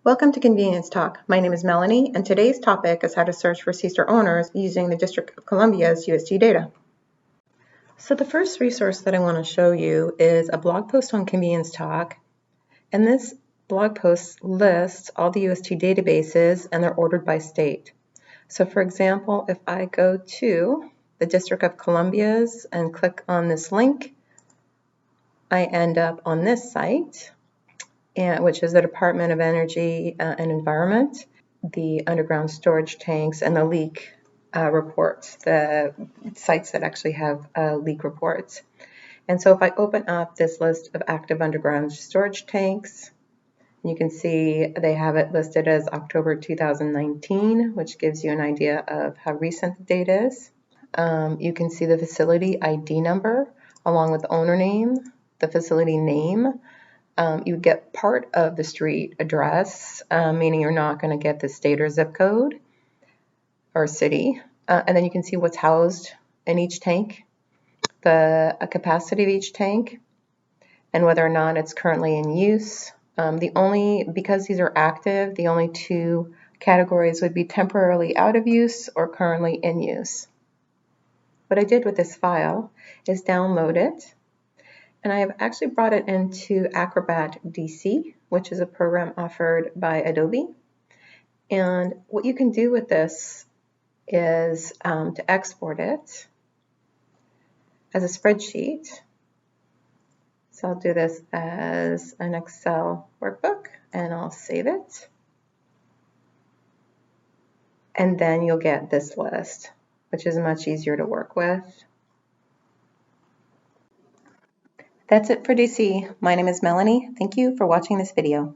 Welcome to Convenience Talk. My name is Melanie, and today's topic is how to search for C-store owners using the District of Columbia's UST data. So the first resource that I want to show you is a blog post on Convenience Talk, and this blog post lists all the UST databases and they're ordered by state. So for example, if I go to the District of Columbia's and click on this link, I end up on this site, which is the Department of Energy and Environment, the underground storage tanks, and the leak reports, the sites that actually have leak reports. And so if I open up this list of active underground storage tanks, you can see they have it listed as October 2019, which gives you an idea of how recent the data is. You can see the facility ID number along with the owner name, the facility name. You get part of the street address, meaning you're not going to get the state or zip code or city. And then you can see what's housed in each tank, the capacity of each tank, and whether or not it's currently in use. Because these are active, the only two categories would be temporarily out of use or currently in use. What I did with this file is download it. And I have actually brought it into Acrobat DC, which is a program offered by Adobe. And what you can do with this is to export it as a spreadsheet. So I'll do this as an Excel workbook and I'll save it. And then you'll get this list, which is much easier to work with. That's it for DC. My name is Melanie. Thank you for watching this video.